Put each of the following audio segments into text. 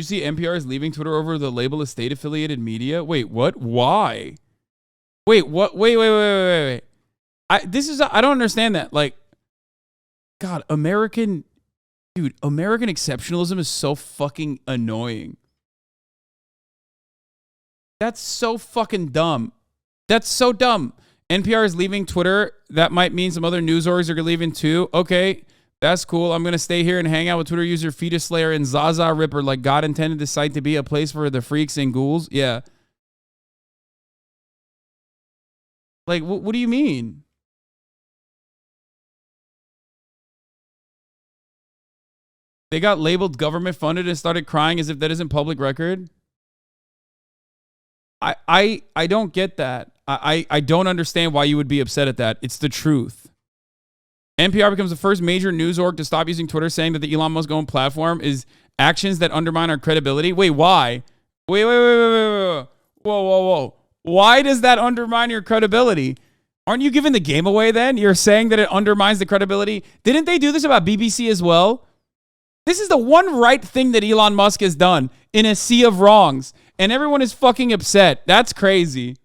you see NPR is leaving Twitter over the label of state-affiliated media? Wait, what? Why? Wait, what? Wait. I don't understand that. Like, God, American exceptionalism is so fucking annoying. That's so fucking dumb. That's so dumb. NPR is leaving Twitter. That might mean some other news orgs are leaving too. Okay, that's cool. I'm going to stay here and hang out with Twitter user Fetus Slayer and Zaza Ripper like God intended this site to be a place for the freaks and ghouls. Yeah. Like, what do you mean? They got labeled government funded and started crying as if that isn't public record. I don't get that. I don't understand why you would be upset at that. It's the truth. NPR becomes the first major news org to stop using Twitter, saying that the Elon Musk owned platform is actions that undermine our credibility. Wait, why? Wait. Whoa. Why does that undermine your credibility? Aren't you giving the game away then? You're saying that it undermines the credibility? Didn't they do this about BBC as well? This is the one right thing that Elon Musk has done in a sea of wrongs, and everyone is fucking upset. That's crazy.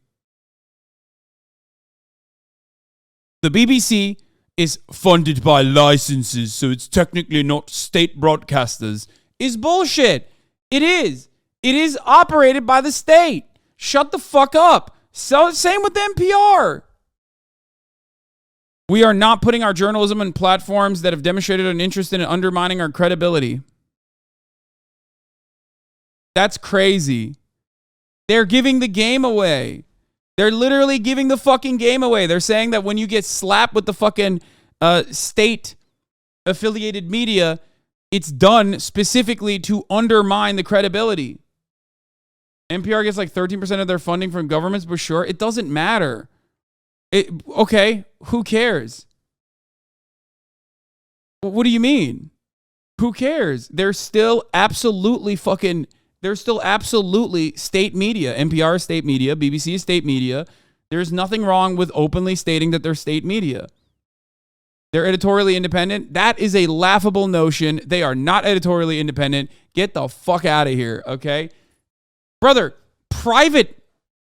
The BBC is funded by licenses, so it's technically not state broadcasters, is bullshit. It is. It is operated by the state. Shut the fuck up. So, same with NPR. We are not putting our journalism on platforms that have demonstrated an interest in undermining our credibility. That's crazy. They're giving the game away. They're literally giving the fucking game away. They're saying that when you get slapped with the fucking state-affiliated media, it's done specifically to undermine the credibility. NPR gets like 13% of their funding from governments, but sure, it doesn't matter. Okay, who cares? What do you mean? Who cares? They're still absolutely state media. NPR is state media. BBC is state media. There's nothing wrong with openly stating that they're state media. They're editorially independent. That is a laughable notion. They are not editorially independent. Get the fuck out of here, okay? Brother, private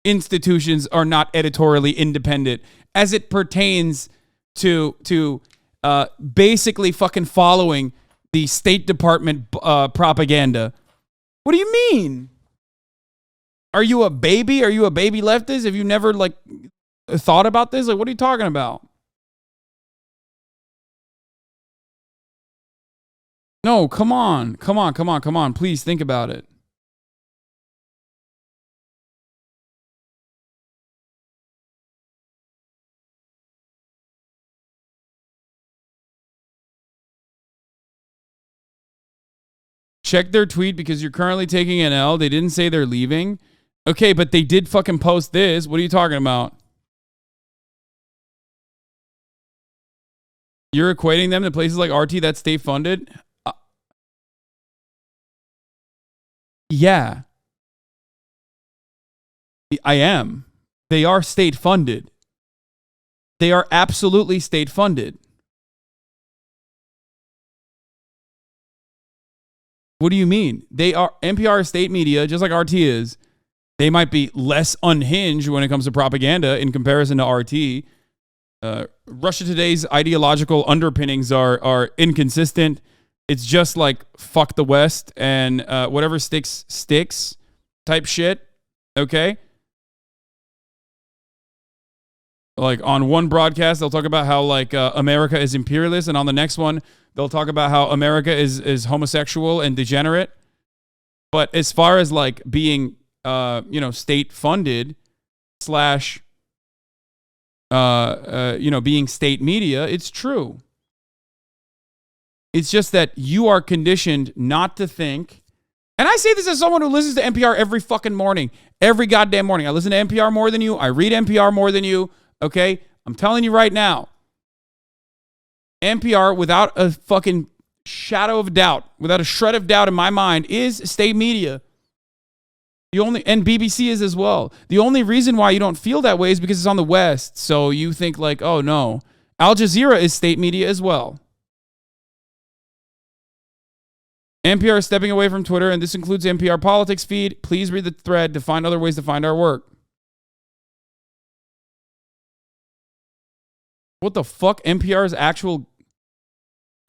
institutions are not editorially independent as it pertains to basically fucking following the State Department propaganda. What do you mean? Are you a baby? Are you a baby leftist? Have you never like thought about this? Like, what are you talking about? No, come on. Please think about it. Check their tweet because you're currently taking an L. They didn't say they're leaving. Okay, but they did fucking post this. What are you talking about? You're equating them to places like RT that's state funded? Yeah. I am. They are state funded. They are absolutely state funded. What do you mean? They are NPR state media, just like RT is. They might be less unhinged when it comes to propaganda in comparison to RT. Russia Today's ideological underpinnings are inconsistent. It's just like fuck the West and whatever sticks type shit. Okay. Like on one broadcast, they'll talk about how like America is imperialist, and on the next one, they'll talk about how America is homosexual and degenerate. But as far as like being, state funded / being state media, it's true. It's just that you are conditioned not to think. And I say this as someone who listens to NPR every fucking morning, every goddamn morning. I listen to NPR more than you. I read NPR more than you. Okay? I'm telling you right now. NPR, without a fucking shadow of doubt, without a shred of doubt in my mind, is state media. And BBC is as well. The only reason why you don't feel that way is because it's on the West. So you think like, oh no. Al Jazeera is state media as well. NPR is stepping away from Twitter, and this includes NPR politics feed. Please read the thread to find other ways to find our work. What the fuck? NPR's actual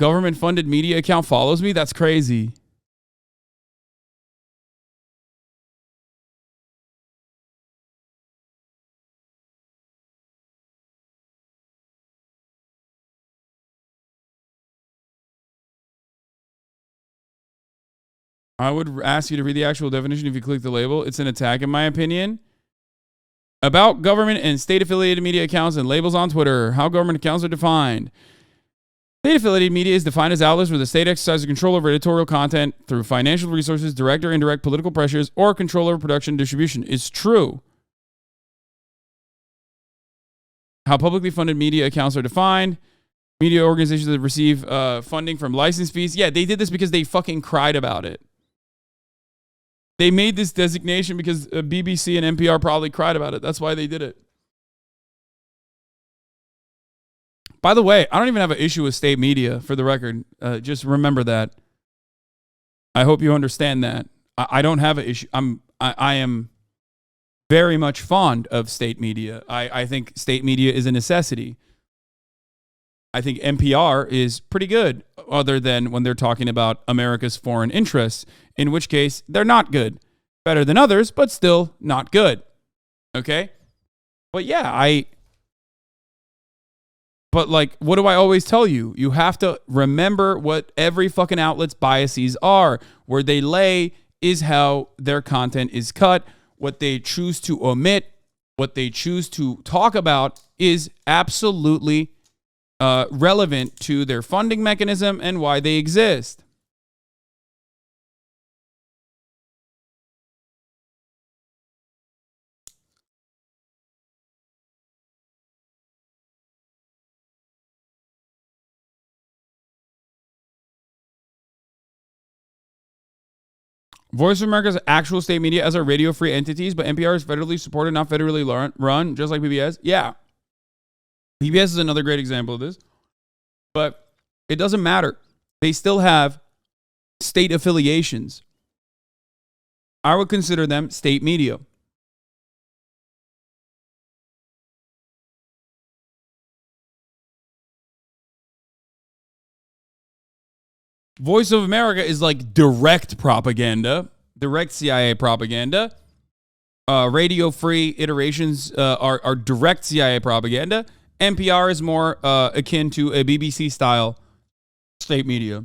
government-funded media account follows me? That's crazy. I would ask you to read the actual definition if you click the label. It's an attack, in my opinion, about government and state-affiliated media accounts and labels on Twitter. How government accounts are defined. State-affiliated media is defined as outlets where the state exercises control over editorial content through financial resources, direct or indirect political pressures, or control over production and distribution. It's true. How publicly funded media accounts are defined. Media organizations that receive funding from license fees. Yeah, they did this because they fucking cried about it. They made this designation because BBC and NPR probably cried about it. That's why they did it. By the way, I don't even have an issue with state media, for the record. Just remember that. I hope you understand that. I don't have an issue. I am very much fond of state media. I think state media is a necessity. I think NPR is pretty good, other than when they're talking about America's foreign interests, in which case they're not good. Better than others, but still not good. Okay? But yeah, But like, what do I always tell you? You have to remember what every fucking outlet's biases are. Where they lay is how their content is cut. What they choose to omit, what they choose to talk about is absolutely relevant to their funding mechanism and why they exist. Voice of America's actual state media as are radio-free entities, but NPR is federally supported, not federally run, just like PBS. Yeah. PBS is another great example of this. But it doesn't matter. They still have state affiliations. I would consider them state media. Voice of America is like direct propaganda, direct CIA propaganda. Radio-free iterations are direct CIA propaganda. NPR is more akin to a BBC-style state media.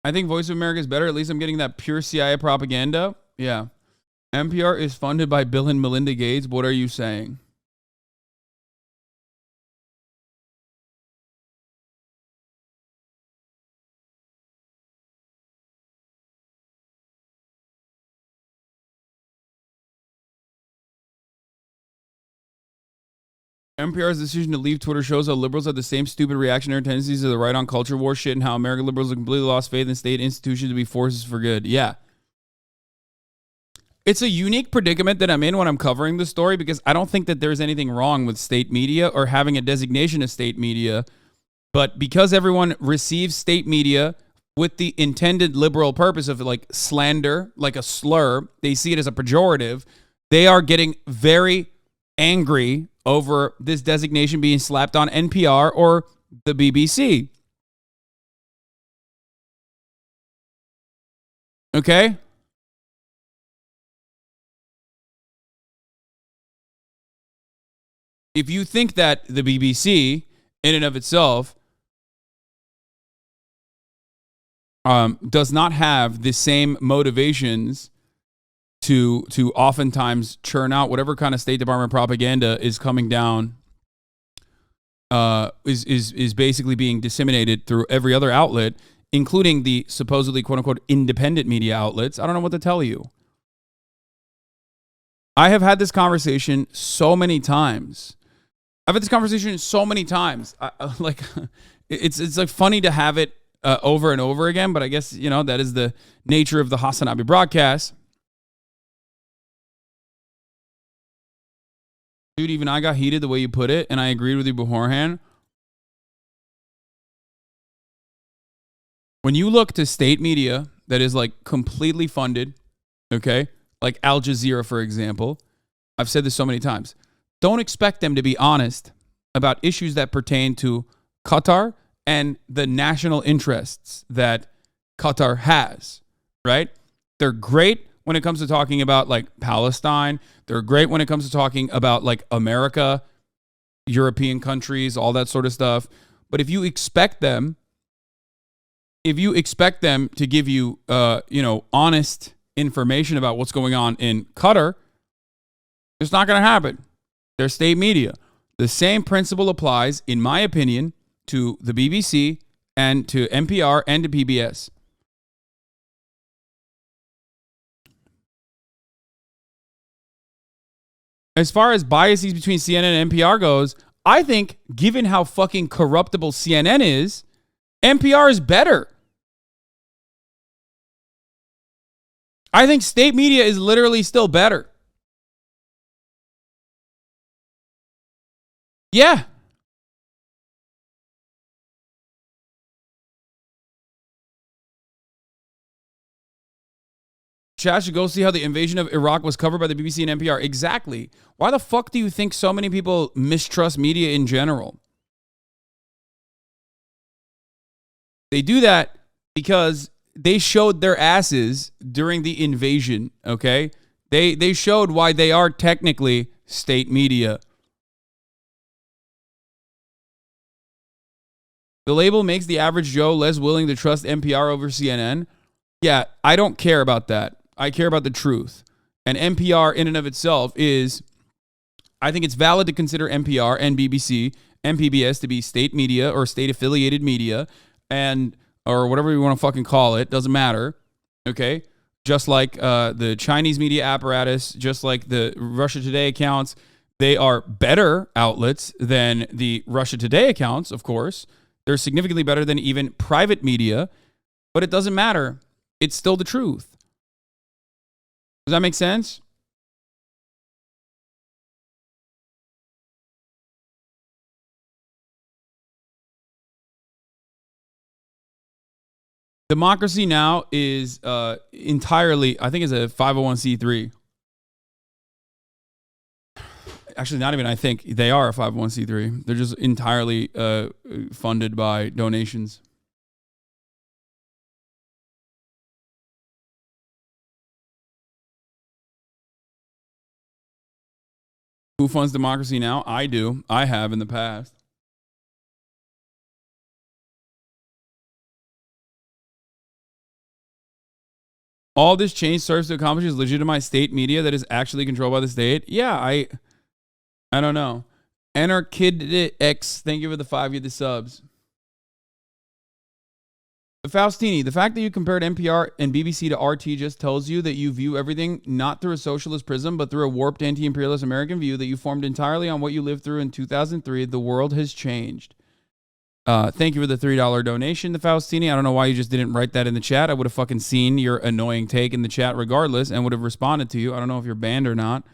I think Voice of America is better. At least I'm getting that pure CIA propaganda. Yeah. NPR is funded by Bill and Melinda Gates. What are you saying? NPR's decision to leave Twitter shows how liberals have the same stupid reactionary tendencies to the right on culture war shit and how American liberals have completely lost faith in state institutions to be forces for good. Yeah. It's a unique predicament that I'm in when I'm covering the story because I don't think that there's anything wrong with state media or having a designation of state media. But because everyone receives state media with the intended liberal purpose of like slander, like a slur, they see it as a pejorative. They are getting very angry over this designation being slapped on NPR or the BBC. Okay? If you think that the BBC, in and of itself, does not have the same motivations to oftentimes churn out whatever kind of State Department propaganda is coming down, is basically being disseminated through every other outlet, including the supposedly quote unquote independent media outlets. I don't know what to tell you. I have had this conversation so many times. It's like funny to have it over and over again, but I guess, that is the nature of the Hasanabi broadcast. Dude, even I got heated the way you put it, and I agreed with you beforehand. When you look to state media that is like completely funded, okay, like Al Jazeera, for example, I've said this so many times, don't expect them to be honest about issues that pertain to Qatar and the national interests that Qatar has, right? They're great when it comes to talking about like Palestine. They're great when it comes to talking about like America, European countries, all that sort of stuff. But if you expect them to give you, honest information about what's going on in Qatar, it's not going to happen. They're state media. The same principle applies, in my opinion, to the BBC and to NPR and to PBS. As far as biases between CNN and NPR goes, I think, given how fucking corruptible CNN is, NPR is better. I think state media is literally still better. Yeah. Chad should go see how the invasion of Iraq was covered by the BBC and NPR. Exactly. Why the fuck do you think so many people mistrust media in general? They do that because they showed their asses during the invasion, okay? They showed why they are technically state media. The label makes the average Joe less willing to trust NPR over CNN. Yeah, I don't care about that. I care about the truth. And NPR in and of itself is, I think it's valid to consider NPR and BBC and PBS to be state media or state affiliated media, and or whatever you want to fucking call it, doesn't matter. Okay? Just like the Chinese media apparatus, just like the Russia Today accounts, they are better outlets than the Russia Today accounts, of course. They're significantly better than even private media, but it doesn't matter. It's still the truth. Does that make sense? Democracy Now! Is entirely, I think it's a 501c3. Actually, not even I think. They are a 501c3. They're just entirely funded by donations. Who funds Democracy Now! I do. I have in the past. All this change serves to accomplish is legitimize state media that is actually controlled by the state. Yeah, I don't know. Anarchid X, thank you for the 5 year the subs. Faustini, the fact that you compared NPR and BBC to RT just tells you that you view everything not through a socialist prism, but through a warped anti-imperialist American view that you formed entirely on what you lived through in 2003. The world has changed. Thank you for the $3 donation to Faustini. I don't know why you just didn't write that in the chat. I would have fucking seen your annoying take in the chat regardless and would have responded to you. I don't know if you're banned or not.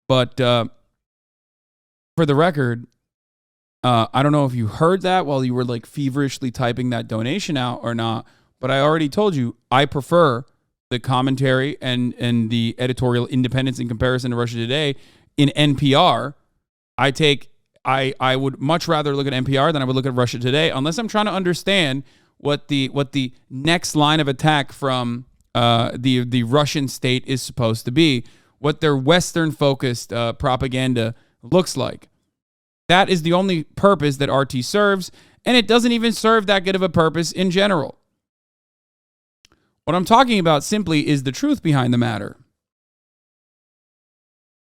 But for the record, I don't know if you heard that while you were like feverishly typing that donation out or not, but I already told you I prefer the commentary and the editorial independence in comparison to Russia Today. In NPR, I would much rather look at NPR than I would look at Russia Today, unless I'm trying to understand what the next line of attack from the Russian state is supposed to be, what their Western focused propaganda looks like. That is the only purpose that RT serves, and it doesn't even serve that good of a purpose in general. What I'm talking about simply is the truth behind the matter.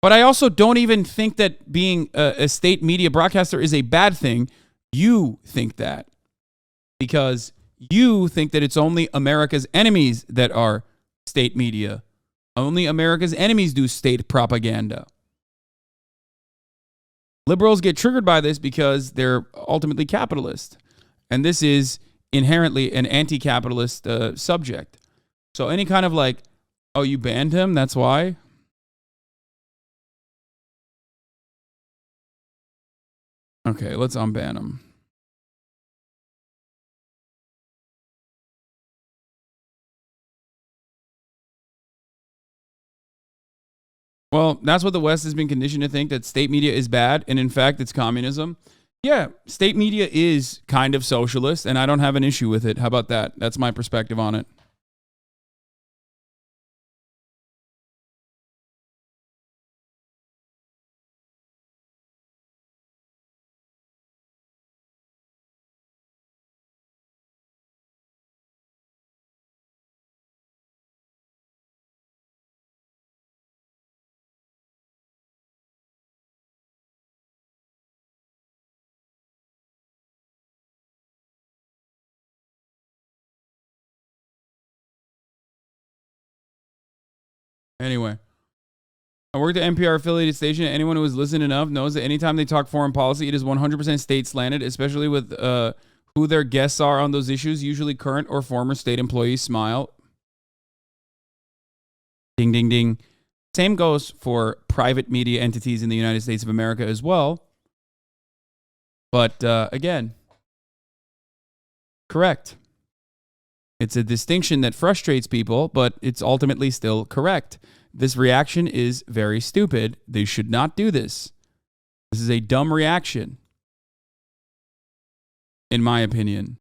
But I also don't even think that being a state media broadcaster is a bad thing. You think that because you think that it's only America's enemies that are state media. Only America's enemies do state propaganda. Liberals get triggered by this because they're ultimately capitalist. And this is inherently an anti-capitalist subject. So any kind of like, oh, you banned him, that's why? Okay, let's unban them. Well, that's what the West has been conditioned to think, that state media is bad, and in fact, it's communism. Yeah, state media is kind of socialist, and I don't have an issue with it. How about that? That's my perspective on it. Anyway, I worked at NPR affiliated station. Anyone who has listened enough knows that anytime they talk foreign policy, it is 100% state slanted, especially with who their guests are on those issues, usually current or former state employees. Smile. Ding, ding, ding. Same goes for private media entities in the United States of America as well. But again, correct. It's a distinction that frustrates people, but it's ultimately still correct. This reaction is very stupid. They should not do this. This is a dumb reaction, in my opinion.